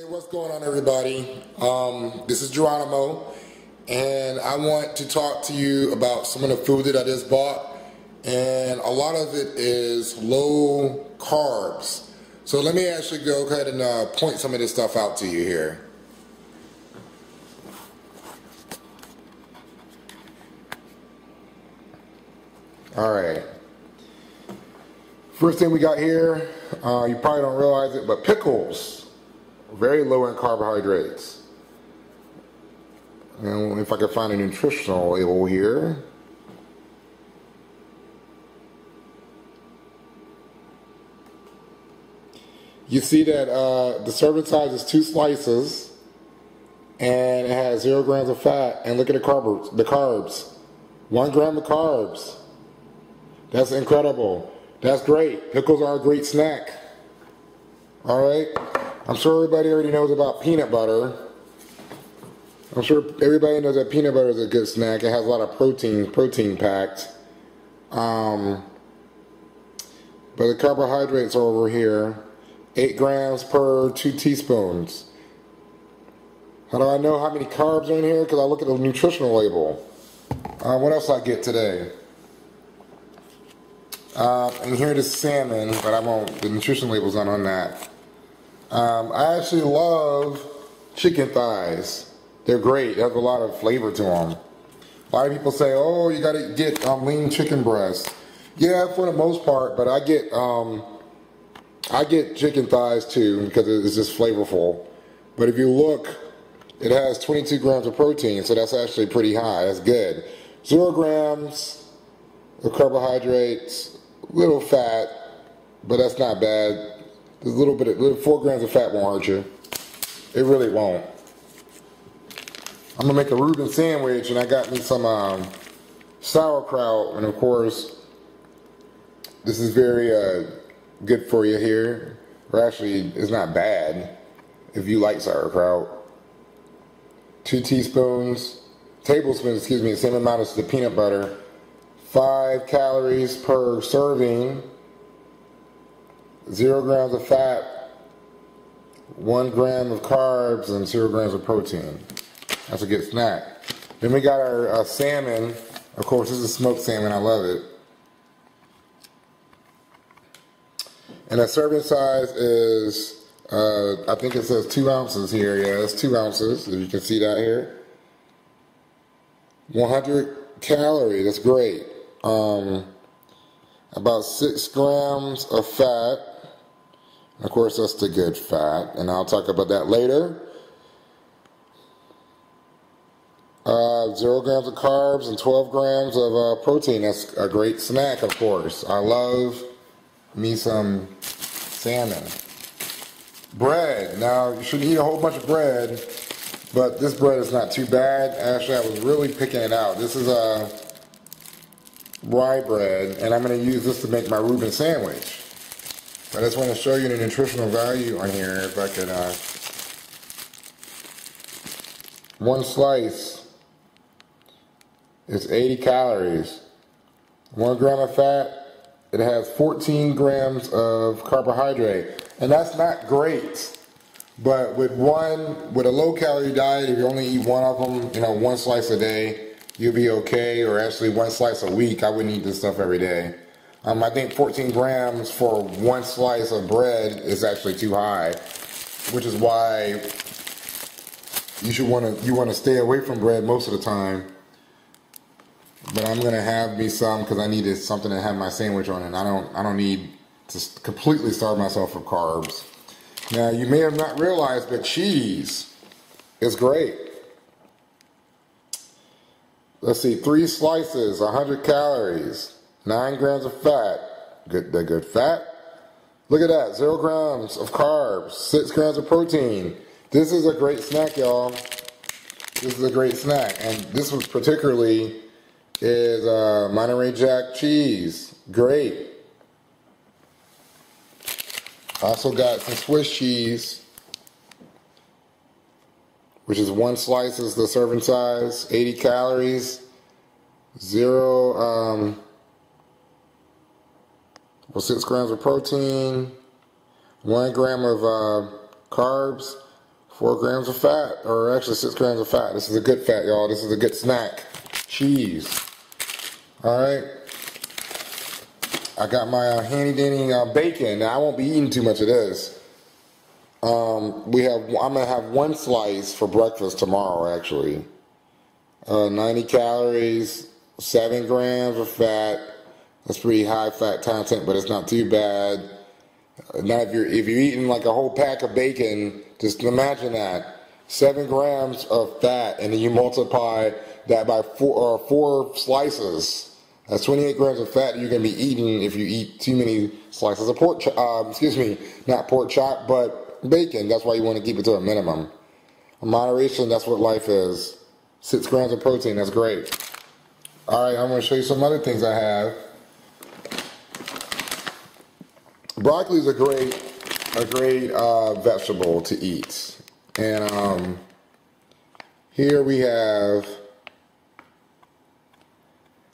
What's going on, everybody? This is Geronimo, and I want to talk to you about some of the food that I just bought, and a lot of it is low carbs. So let me actually go ahead and point some of this stuff out to you here. Alright, first thing we got here, you probably don't realize it, but pickles. Very low in carbohydrates. And if I can find a nutritional label here. You see that the serving size is 2 slices and it has 0 grams of fat, and look at the carbs. 1 gram of carbs. That's incredible. That's great. Pickles are a great snack. Alright? I'm sure everybody already knows about peanut butter. I'm sure everybody knows that peanut butter is a good snack. It has a lot of protein packed. But the carbohydrates are over here. 8 grams per 2 teaspoons. How do I know how many carbs are in here? Because I look at the nutritional label. What else I get today? And here it is salmon, but I won't. The nutrition label's not on that. I actually love chicken thighs. They're great. They have a lot of flavor to them. A lot of people say, "Oh, you gotta get lean chicken breast." Yeah, for the most part, but I get chicken thighs too because it's just flavorful. But if you look, it has 22 grams of protein, so that's actually pretty high. That's good. 0 grams of carbohydrates, little fat, but that's not bad. There's a little bit of 4 grams of fat won't hurt you. It really won't. I'm gonna make a Reuben sandwich, and I got me some sauerkraut, and of course, this is very good for you here. Or actually, it's not bad if you like sauerkraut. 2 tablespoons, excuse me, the same amount as the peanut butter. 5 calories per serving. 0 grams of fat, 1 gram of carbs, and 0 grams of protein. That's a good snack. Then we got our salmon. Of course, this is smoked salmon. I love it. And the serving size is, I think it says 2 ounces here. Yeah, it's 2 ounces, if you can see that here. 100 calories. That's great. About 6 grams of fat. Of course, that's the good fat, and I'll talk about that later. 0 grams of carbs and 12 grams of protein. That's a great snack, of course. I love me some salmon. Bread. Now, you shouldn't eat a whole bunch of bread, but this bread is not too bad. Actually, I was really picking it out. This is rye bread, and I'm going to use this to make my Reuben sandwich. I just want to show you the nutritional value on here. If I could, 1 slice is 80 calories. 1 gram of fat, it has 14 grams of carbohydrate. And that's not great. But with a low calorie diet, if you only eat 1 of them, 1 slice a day, you'll be okay. Or actually 1 slice a week. I wouldn't eat this stuff every day. I think 14 grams for 1 slice of bread is actually too high, which is why you want to stay away from bread most of the time. But I'm gonna have me some because I needed something to have my sandwich on, and I don't need to completely starve myself of carbs. Now, you may have not realized, but cheese is great. Let's see, 3 slices, 100 calories. 9 grams of fat, the good fat. Look at that, 0 grams of carbs, 6 grams of protein. This is a great snack, y'all. This is a great snack, and this was particularly is Monterey Jack cheese. Great. Also got some Swiss cheese, which is 1 slice is the serving size, 80 calories, 6 grams of protein, 1 gram of carbs, 4 grams of fat, or actually 6 grams of fat. This is a good fat, y'all. This is a good snack. Cheese. Alright. I got my handy dandy bacon. Now I won't be eating too much of this. I'm gonna have 1 slice for breakfast tomorrow, actually. 90 calories, 7 grams of fat. That's pretty high fat content, but it's not too bad. Now, if you're eating like a whole pack of bacon, just imagine that 7 grams of fat, and then you multiply that by 4 slices. That's 28 grams of fat you're gonna be eating if you eat too many slices of pork. Not pork chop, but bacon. That's why you want to keep it to a minimum. In moderation, that's what life is. 6 grams of protein. That's great. All right, I'm gonna show you some other things I have. Broccoli is a great vegetable to eat, and here we have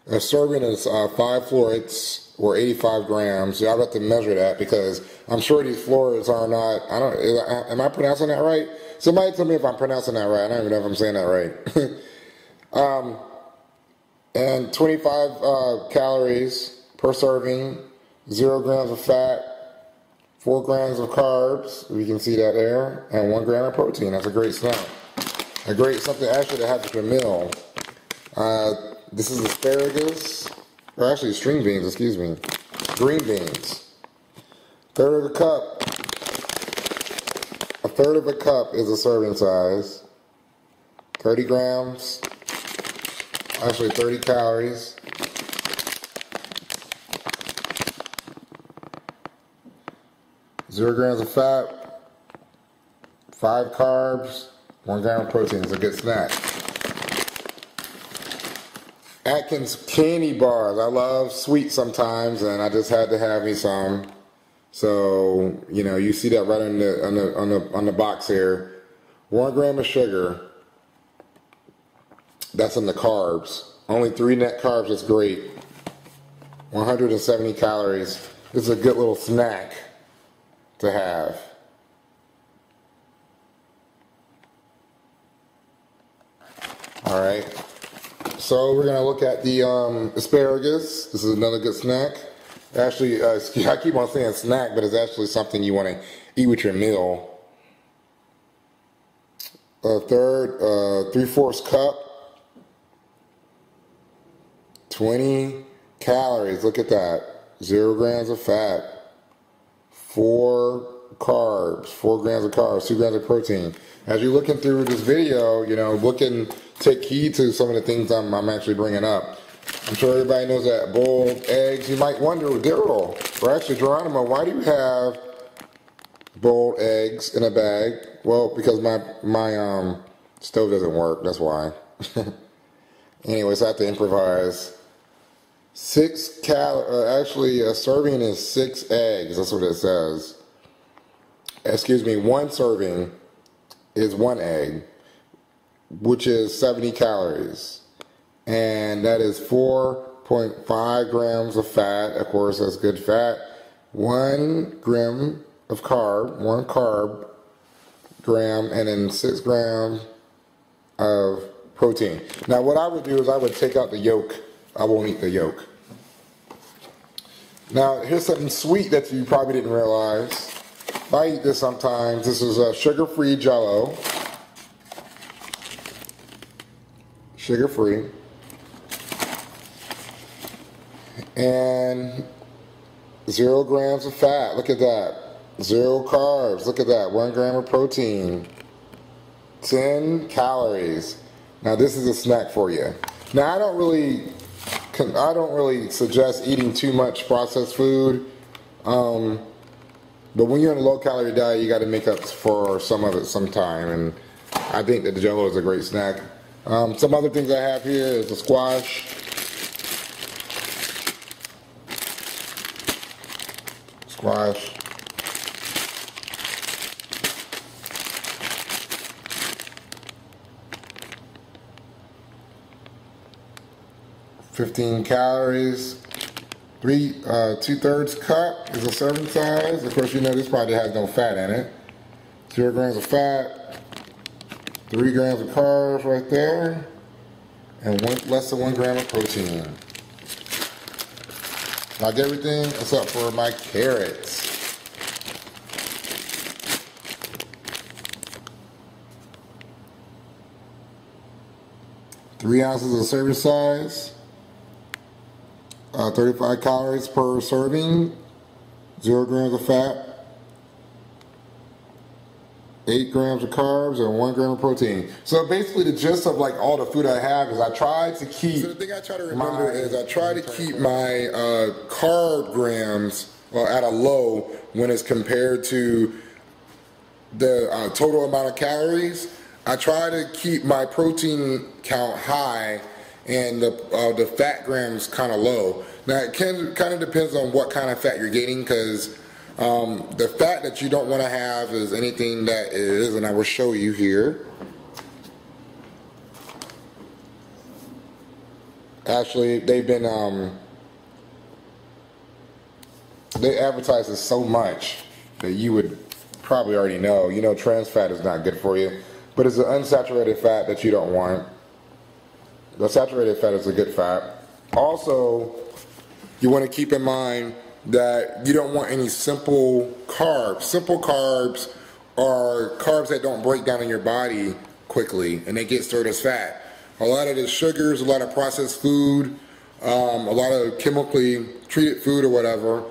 a serving is 5 florets, or 85 grams. So I'll have to measure that because I'm sure these florets are not. Am I pronouncing that right? Somebody tell me if I'm pronouncing that right. I don't even know if I'm saying that right. And 25 calories per serving, 0 grams of fat. 4 grams of carbs, you can see that there, and 1 gram of protein. That's a great snack. A great something actually to have at your meal. This is asparagus, or actually string beans, excuse me. Green beans. A third of a cup is a serving size. 30 grams, actually 30 calories. Zero grams of fat, 5 carbs, 1 gram of protein. It's a good snack. Atkins candy bars. I love sweets sometimes, and I just had to have me some. So you see that right on the box here. 1 gram of sugar. That's in the carbs. Only 3 net carbs. That's great. 170 calories. This is a good little snack to have. Alright, so we're going to look at the asparagus. This is another good snack. Actually, I keep on saying snack, but it's actually something you want to eat with your meal. A third, 3/4 cup, 20 calories. Look at that. 0 grams of fat. 4 carbs, 4 grams of carbs, 2 grams of protein. As you're looking through this video, take heed to some of the things I'm actually bringing up. I'm sure everybody knows that boiled eggs. You might wonder, Daryl, or actually Geronimo, why do you have boiled eggs in a bag? Well, because my stove doesn't work. That's why. Anyways, I have to improvise. Actually, a serving is 6 eggs. That's what it says. Excuse me, 1 serving is 1 egg, which is 70 calories. And that is 4.5 grams of fat. Of course, that's good fat. 1 gram of carb, 1 carb gram, and then 6 grams of protein. Now, what I would do is I would take out the yolk. I won't eat the yolk. Now, here's something sweet that you probably didn't realize. I eat this sometimes. This is a sugar-free Jell-O. Sugar-free. And 0 grams of fat. Look at that. 0 carbs. Look at that. 1 gram of protein. 10 calories. Now, this is a snack for you. Now, I don't really suggest eating too much processed food, but when you're on a low-calorie diet, you got to make up for some of it sometime, and I think that the Jell-O is a great snack. Some other things I have here is a squash, squash. $15 calories. 2/3 cup is a serving size. Of course, this probably has no fat in it. 0 grams of fat. 3 grams of carbs right there, and less than 1 gram of protein. Like everything except for my carrots. Three ounces of serving size, 35 calories per serving, 0 grams of fat, 8 grams of carbs, and 1 gram of protein. So basically the gist of like all the food I have is I try to keep, so the thing I try to remember is I try to keep my carb grams at a low when it's compared to the total amount of calories. I try to keep my protein count high and the fat grams kind of low. Now it kind of depends on what kind of fat you're getting, because the fat that you don't want to have is anything that is, and I will show you here. Actually, they've been they advertise this so much that you would probably already know. You know, trans fat is not good for you. But it's an unsaturated fat that you don't want. The saturated fat is a good fat. Also, you want to keep in mind that you don't want any simple carbs. Simple carbs are carbs that don't break down in your body quickly, and they get stored as fat. A lot of the sugars, a lot of processed food, a lot of chemically treated food or whatever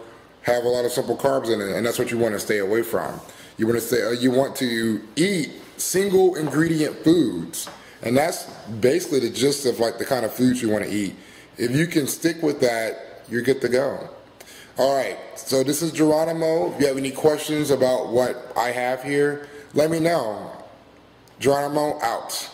have a lot of simple carbs in it, and that's what you want to stay away from. You want to eat single ingredient foods, and that's basically the gist of like the kind of foods you want to eat. If you can stick with that, you're good to go. Alright, so this is Geronimo. If you have any questions about what I have here, let me know. Geronimo out.